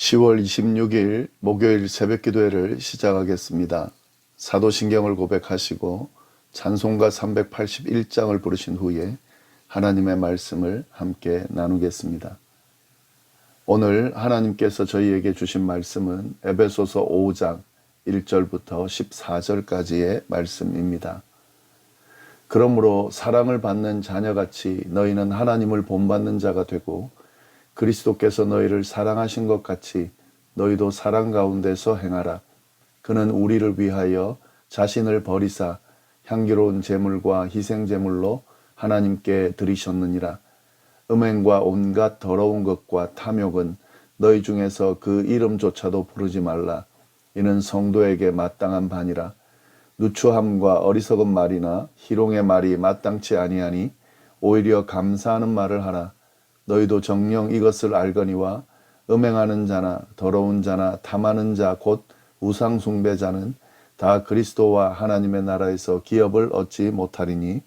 10월 26일 목요일 새벽기도회를 시작하겠습니다. 사도신경을 고백하시고 찬송가 381장을 부르신 후에 하나님의 말씀을 함께 나누겠습니다. 오늘 하나님께서 저희에게 주신 말씀은 에베소서 5장 1절부터 14절까지의 말씀입니다. 그러므로 사랑을 받는 자녀같이 너희는 하나님을 본받는 자가 되고 그리스도께서 너희를 사랑하신 것 같이 너희도 사랑 가운데서 행하라. 그는 우리를 위하여 자신을 버리사 향기로운 제물과 희생 제물로 하나님께 드리셨느니라. 음행과 온갖 더러운 것과 탐욕은 너희 중에서 그 이름조차도 부르지 말라. 이는 성도에게 마땅한 바니라. 누추함과 어리석은 말이나 희롱의 말이 마땅치 아니하니 오히려 감사하는 말을 하라. 너희도 정녕 이것을 알거니와 음행하는 자나 더러운 자나 탐하는 자 곧 우상 숭배자는 다 그리스도와 하나님의 나라에서 기업을 얻지 못하리니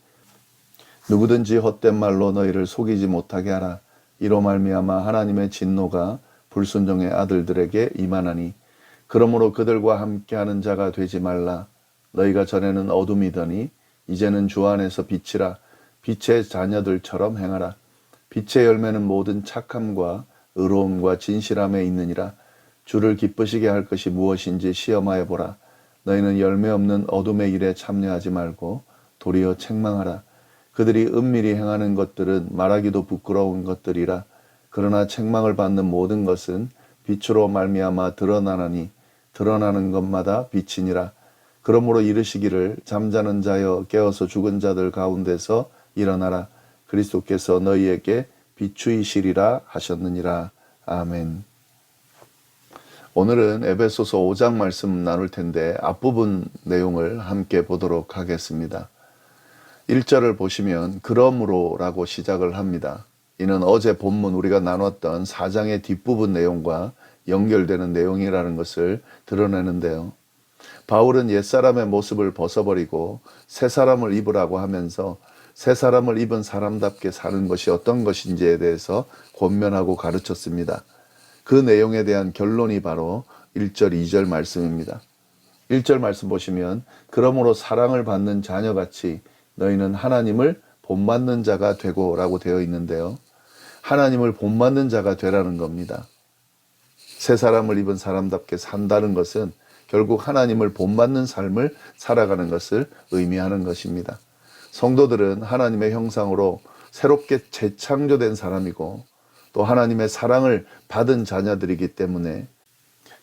누구든지 헛된 말로 너희를 속이지 못하게 하라. 이로 말미암아 하나님의 진노가 불순종의 아들들에게 임하나니 그러므로 그들과 함께하는 자가 되지 말라. 너희가 전에는 어둠이더니 이제는 주 안에서 빛이라. 빛의 자녀들처럼 행하라. 빛의 열매는 모든 착함과 의로움과 진실함에 있느니라. 주를 기쁘시게 할 것이 무엇인지 시험하여 보라. 너희는 열매 없는 어둠의 일에 참여하지 말고 도리어 책망하라. 그들이 은밀히 행하는 것들은 말하기도 부끄러운 것들이라. 그러나 책망을 받는 모든 것은 빛으로 말미암아 드러나나니 드러나는 것마다 빛이니라. 그러므로 이르시기를 잠자는 자여 깨어서 죽은 자들 가운데서 일어나라. 그리스도께서 너희에게 비추이시리라 하셨느니라. 아멘. 오늘은 에베소서 5장 말씀 나눌 텐데 앞부분 내용을 함께 보도록 하겠습니다. 1절을 보시면 그러므로 라고 시작을 합니다. 이는 어제 본문 우리가 나눴던 4장의 뒷부분 내용과 연결되는 내용이라는 것을 드러내는데요. 바울은 옛사람의 모습을 벗어버리고 새 사람을 입으라고 하면서 새 사람을 입은 사람답게 사는 것이 어떤 것인지에 대해서 권면하고 가르쳤습니다. 그 내용에 대한 결론이 바로 1절, 2절 말씀입니다. 1절 말씀 보시면 그러므로 사랑을 받는 자녀같이 너희는 하나님을 본받는 자가 되고 라고 되어 있는데요. 하나님을 본받는 자가 되라는 겁니다. 새 사람을 입은 사람답게 산다는 것은 결국 하나님을 본받는 삶을 살아가는 것을 의미하는 것입니다. 성도들은 하나님의 형상으로 새롭게 재창조된 사람이고 또 하나님의 사랑을 받은 자녀들이기 때문에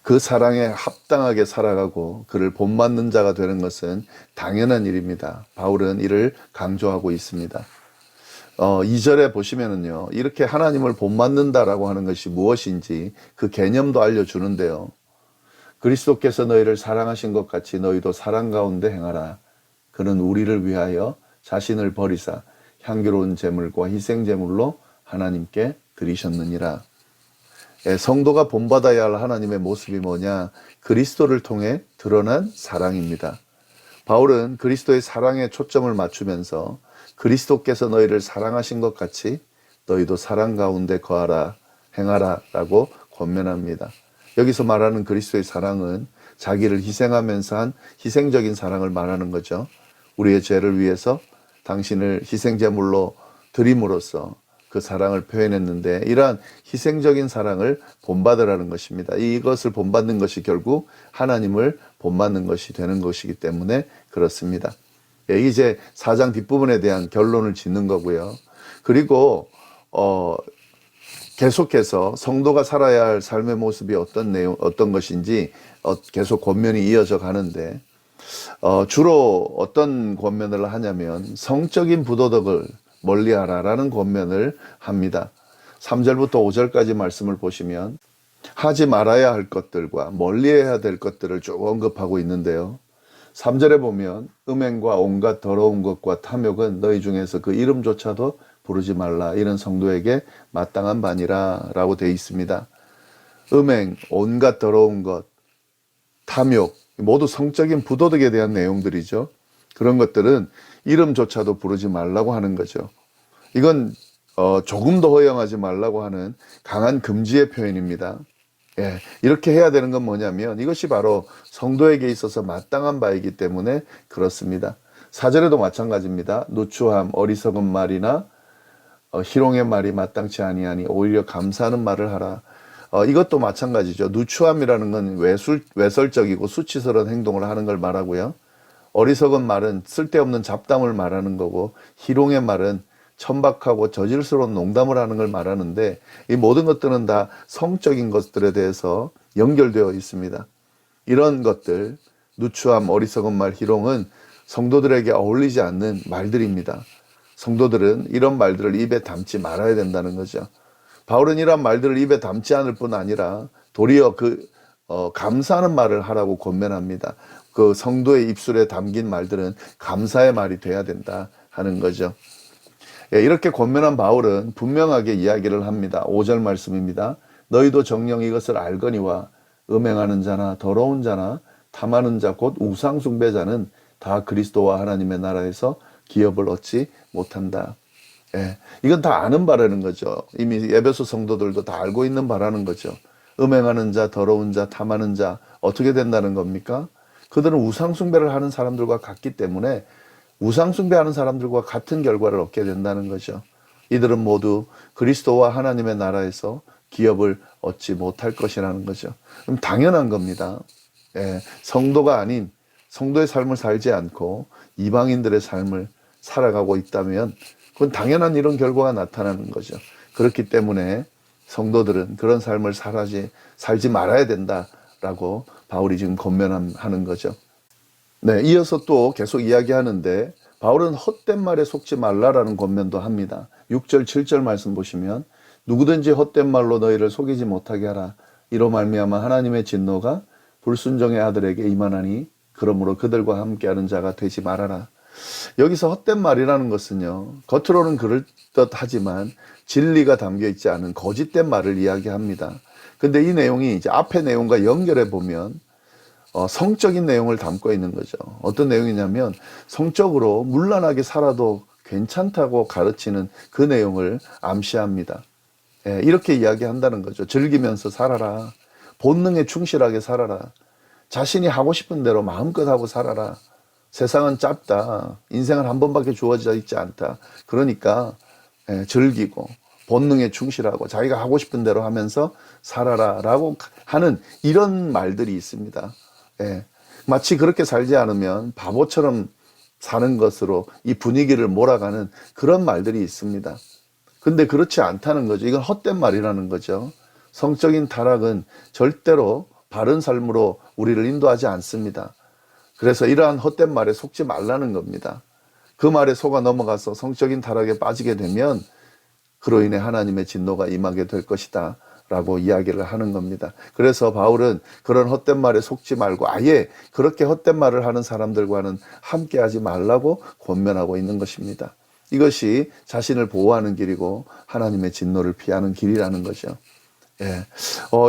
그 사랑에 합당하게 살아가고 그를 본받는 자가 되는 것은 당연한 일입니다. 바울은 이를 강조하고 있습니다. 2절에 보시면은요, 이렇게 하나님을 본받는다라고 하는 것이 무엇인지 그 개념도 알려주는데요. 그리스도께서 너희를 사랑하신 것 같이 너희도 사랑 가운데 행하라. 그는 우리를 위하여 자신을 버리사 향기로운 제물과 희생 제물로 하나님께 드리셨느니라. 성도가 본받아야 할 하나님의 모습이 뭐냐? 그리스도를 통해 드러난 사랑입니다. 바울은 그리스도의 사랑에 초점을 맞추면서 그리스도께서 너희를 사랑하신 것 같이 너희도 사랑 가운데 거하라, 행하라 라고 권면합니다. 여기서 말하는 그리스도의 사랑은 자기를 희생하면서 한 희생적인 사랑을 말하는 거죠. 우리의 죄를 위해서 당신을 희생제물로 드림으로써 그 사랑을 표현했는데 이러한 희생적인 사랑을 본받으라는 것입니다. 이것을 본받는 것이 결국 하나님을 본받는 것이 되는 것이기 때문에 그렇습니다. 이제 4장 뒷부분에 대한 결론을 짓는 거고요. 그리고 계속해서 성도가 살아야 할 삶의 모습이 어떤 것인지 계속 권면이 이어져 가는데 주로 어떤 권면을 하냐면 성적인 부도덕을 멀리하라라는 권면을 합니다. 3절부터 5절까지 말씀을 보시면 하지 말아야 할 것들과 멀리해야 될 것들을 쭉 언급하고 있는데요. 3절에 보면 음행과 온갖 더러운 것과 탐욕은 너희 중에서 그 이름조차도 부르지 말라. 이런 성도에게 마땅한 바니라 라고 되어 있습니다. 음행, 온갖 더러운 것, 탐욕 모두 성적인 부도덕에 대한 내용들이죠. 그런 것들은 이름조차도 부르지 말라고 하는 거죠. 이건 조금도 허용하지 말라고 하는 강한 금지의 표현입니다. 예, 이렇게 해야 되는 건 뭐냐면 이것이 바로 성도에게 있어서 마땅한 바이기 때문에 그렇습니다. 사절에도 마찬가지입니다. 누추함, 어리석은 말이나 희롱의 말이 마땅치 아니하니 오히려 감사하는 말을 하라. 이것도 마찬가지죠. 누추함이라는 건 외설적이고 수치스러운 행동을 하는 걸 말하고요. 어리석은 말은 쓸데없는 잡담을 말하는 거고, 희롱의 말은 천박하고 저질스러운 농담을 하는 걸 말하는데, 이 모든 것들은 다 성적인 것들에 대해서 연결되어 있습니다. 이런 것들, 누추함, 어리석은 말, 희롱은 성도들에게 어울리지 않는 말들입니다. 성도들은 이런 말들을 입에 담지 말아야 된다는 거죠. 바울은 이런 말들을 입에 담지 않을 뿐 아니라 도리어 감사하는 말을 하라고 권면합니다. 그 성도의 입술에 담긴 말들은 감사의 말이 돼야 된다 하는 거죠. 예, 이렇게 권면한 바울은 분명하게 이야기를 합니다. 5절 말씀입니다. 너희도 정녕 이것을 알거니와 음행하는 자나 더러운 자나 탐하는 자 곧 우상 숭배자는 다 그리스도와 하나님의 나라에서 기업을 얻지 못한다. 예, 이건 다 아는 바라는 거죠. 이미 에베소 성도들도 다 알고 있는 바라는 거죠. 음행하는 자, 더러운 자, 탐하는 자 어떻게 된다는 겁니까? 그들은 우상 숭배를 하는 사람들과 같기 때문에 우상 숭배하는 사람들과 같은 결과를 얻게 된다는 거죠. 이들은 모두 그리스도와 하나님의 나라에서 기업을 얻지 못할 것이라는 거죠. 그럼 당연한 겁니다. 예, 성도가 아닌 성도의 삶을 살지 않고 이방인들의 삶을 살아가고 있다면 그건 당연한 이런 결과가 나타나는 거죠. 그렇기 때문에 성도들은 그런 삶을 살지 말아야 된다라고 바울이 지금 권면하는 거죠. 네, 이어서 또 계속 이야기하는데 바울은 헛된 말에 속지 말라라는 권면도 합니다. 6절, 7절 말씀 보시면 누구든지 헛된 말로 너희를 속이지 못하게 하라. 이로 말미암아 하나님의 진노가 불순종의 아들에게 임하나니 그러므로 그들과 함께하는 자가 되지 말아라. 여기서 헛된 말이라는 것은요, 겉으로는 그럴듯하지만 진리가 담겨 있지 않은 거짓된 말을 이야기합니다. 근데 이 내용이 이제 앞의 내용과 연결해 보면 성적인 내용을 담고 있는 거죠. 어떤 내용이냐면 성적으로 문란하게 살아도 괜찮다고 가르치는 그 내용을 암시합니다. 예, 이렇게 이야기한다는 거죠. 즐기면서 살아라. 본능에 충실하게 살아라. 자신이 하고 싶은 대로 마음껏 하고 살아라. 세상은 짧다. 인생은 한 번밖에 주어져 있지 않다. 그러니까 즐기고 본능에 충실하고 자기가 하고 싶은 대로 하면서 살아라 라고 하는 이런 말들이 있습니다. 예, 마치 그렇게 살지 않으면 바보처럼 사는 것으로 이 분위기를 몰아가는 그런 말들이 있습니다. 근데 그렇지 않다는 거죠. 이건 헛된 말이라는 거죠. 성적인 타락은 절대로 바른 삶으로 우리를 인도하지 않습니다. 그래서 이러한 헛된 말에 속지 말라는 겁니다. 그 말에 속아 넘어가서 성적인 타락에 빠지게 되면 그로 인해 하나님의 진노가 임하게 될 것이다 라고 이야기를 하는 겁니다. 그래서 바울은 그런 헛된 말에 속지 말고 아예 그렇게 헛된 말을 하는 사람들과는 함께하지 말라고 권면하고 있는 것입니다. 이것이 자신을 보호하는 길이고 하나님의 진노를 피하는 길이라는 거죠. 예.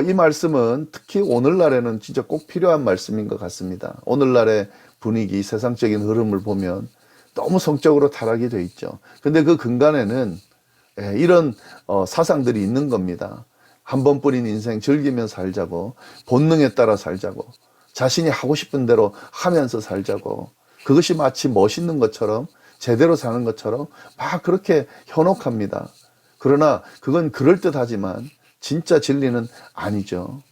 이 말씀은 특히 오늘날에는 진짜 꼭 필요한 말씀인 것 같습니다. 오늘날의 분위기, 세상적인 흐름을 보면 너무 성적으로 타락이 돼 있죠. 근데 그 근간에는 이런 사상들이 있는 겁니다. 한 번뿐인 인생 즐기며 살자고, 본능에 따라 살자고, 자신이 하고 싶은 대로 하면서 살자고, 그것이 마치 멋있는 것처럼 제대로 사는 것처럼 막 그렇게 현혹합니다. 그러나 그건 그럴듯하지만 진짜 진리는 아니죠.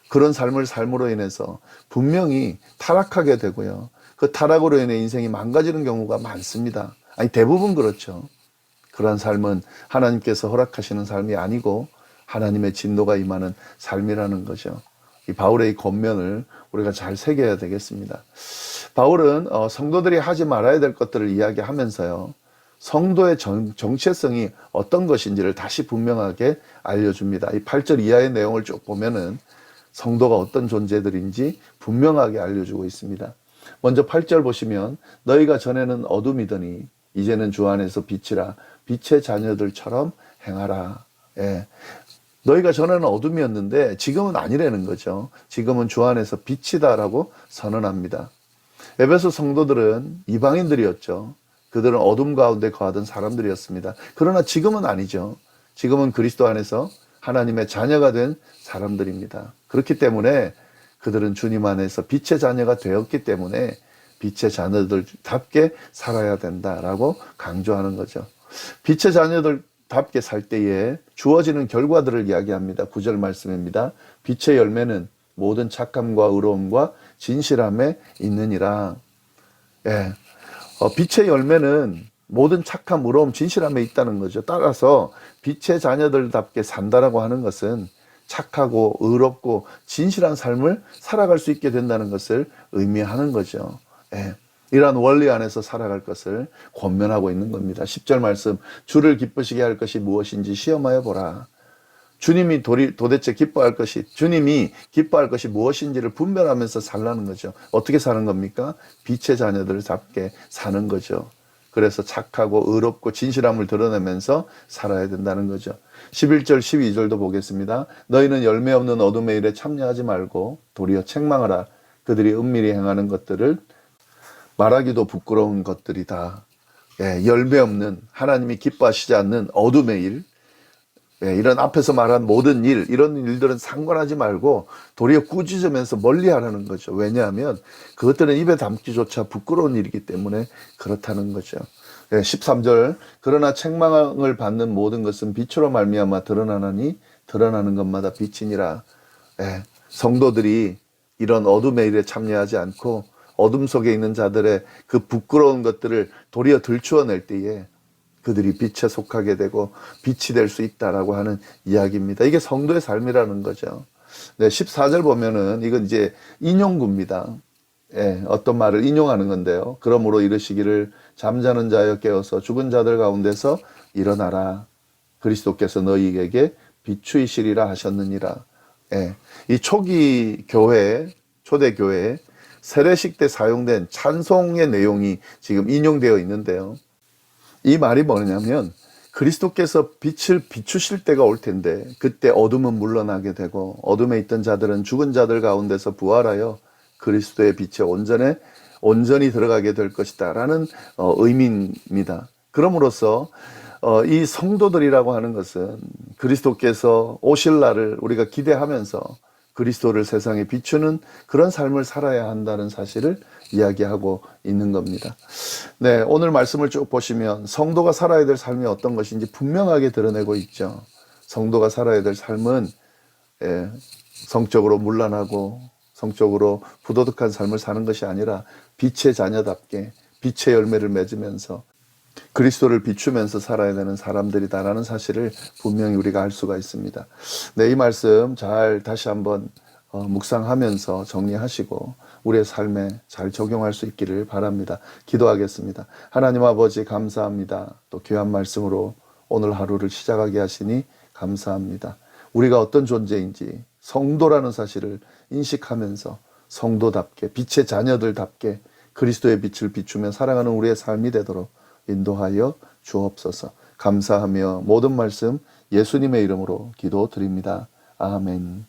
그런 삶을 삶으로 인해서 분명히 타락하게 되고요. 그 타락으로 인해 인생이 망가지는 경우가 많습니다. 아니 대부분 그렇죠. 그러한 삶은 하나님께서 허락하시는 삶이 아니고 하나님의 진노가 임하는 삶이라는 거죠. 이 바울의 이 권면을 우리가 잘 새겨야 되겠습니다. 바울은 성도들이 하지 말아야 될 것들을 이야기하면서요. 성도의 정체성이 어떤 것인지를 다시 분명하게 알려줍니다. 이 8절 이하의 내용을 쭉 보면은 성도가 어떤 존재들인지 분명하게 알려주고 있습니다. 먼저 8절 보시면 너희가 전에는 어둠이더니 이제는 주 안에서 빛이라 빛의 자녀들처럼 행하라. 예. 너희가 전에는 어둠이었는데 지금은 아니라는 거죠. 지금은 주 안에서 빛이다라고 선언합니다. 에베소 성도들은 이방인들이었죠. 그들은 어둠 가운데 거하던 사람들이었습니다. 그러나 지금은 아니죠. 지금은 그리스도 안에서 하나님의 자녀가 된 사람들입니다. 그렇기 때문에 그들은 주님 안에서 빛의 자녀가 되었기 때문에 빛의 자녀들답게 살아야 된다라고 강조하는 거죠. 빛의 자녀들답게 살 때에 주어지는 결과들을 이야기합니다. 9절 말씀입니다. 빛의 열매는 모든 착함과 의로움과 진실함에 있느니라. 예. 빛의 열매는 모든 착함, 의로움, 진실함에 있다는 거죠. 따라서 빛의 자녀들답게 산다라고 하는 것은 착하고 의롭고 진실한 삶을 살아갈 수 있게 된다는 것을 의미하는 거죠. 예. 이러한 원리 안에서 살아갈 것을 권면하고 있는 겁니다. 10절 말씀, 주를 기쁘시게 할 것이 무엇인지 시험하여 보라. 주님이 도대체 주님이 기뻐할 것이 무엇인지를 분별하면서 살라는 거죠. 어떻게 사는 겁니까? 빛의 자녀들답게 사는 거죠. 그래서 착하고 의롭고 진실함을 드러내면서 살아야 된다는 거죠. 11절 12절도 보겠습니다. 너희는 열매 없는 어둠의 일에 참여하지 말고 도리어 책망하라. 그들이 은밀히 행하는 것들을 말하기도 부끄러운 것들이다. 예, 열매 없는, 하나님이 기뻐하시지 않는 어둠의 일, 예, 이런 앞에서 말한 모든 일, 이런 일들은 상관하지 말고 도리어 꾸짖으면서 멀리하라는 거죠. 왜냐하면 그것들은 입에 담기조차 부끄러운 일이기 때문에 그렇다는 거죠. 예, 13절, 그러나 책망을 받는 모든 것은 빛으로 말미암아 드러나나니 드러나는 것마다 빛이니라. 예, 성도들이 이런 어둠의 일에 참여하지 않고 어둠 속에 있는 자들의 그 부끄러운 것들을 도리어 들추어낼 때에 그들이 빛에 속하게 되고 빛이 될 수 있다라고 하는 이야기입니다. 이게 성도의 삶이라는 거죠. 네, 14절 보면은 이건 이제 인용구입니다. 예, 어떤 말을 인용하는 건데요. 그러므로 이르시기를 잠자는 자여 깨어서 죽은 자들 가운데서 일어나라. 그리스도께서 너희에게 비추이시리라 하셨느니라. 예, 이 초기 교회, 초대 교회 세례식 때 사용된 찬송의 내용이 지금 인용되어 있는데요. 이 말이 뭐냐면 그리스도께서 빛을 비추실 때가 올 텐데 그때 어둠은 물러나게 되고 어둠에 있던 자들은 죽은 자들 가운데서 부활하여 그리스도의 빛에 온전히 들어가게 될 것이다 라는 의미입니다. 그럼으로써 이 성도들이라고 하는 것은 그리스도께서 오실 날을 우리가 기대하면서 그리스도를 세상에 비추는 그런 삶을 살아야 한다는 사실을 이야기하고 있는 겁니다. 네, 오늘 말씀을 쭉 보시면 성도가 살아야 될 삶이 어떤 것인지 분명하게 드러내고 있죠. 성도가 살아야 될 삶은 성적으로 문란하고 성적으로 부도덕한 삶을 사는 것이 아니라 빛의 자녀답게 빛의 열매를 맺으면서 그리스도를 비추면서 살아야 되는 사람들이다라는 사실을 분명히 우리가 알 수가 있습니다. 네, 이 말씀 잘 다시 한번 묵상하면서 정리하시고 우리의 삶에 잘 적용할 수 있기를 바랍니다. 기도하겠습니다. 하나님 아버지 감사합니다. 또 귀한 말씀으로 오늘 하루를 시작하게 하시니 감사합니다. 우리가 어떤 존재인지 성도라는 사실을 인식하면서 성도답게 빛의 자녀들답게 그리스도의 빛을 비추며 살아가는 우리의 삶이 되도록 인도하여 주옵소서. 감사하며 모든 말씀 예수님의 이름으로 기도드립니다. 아멘.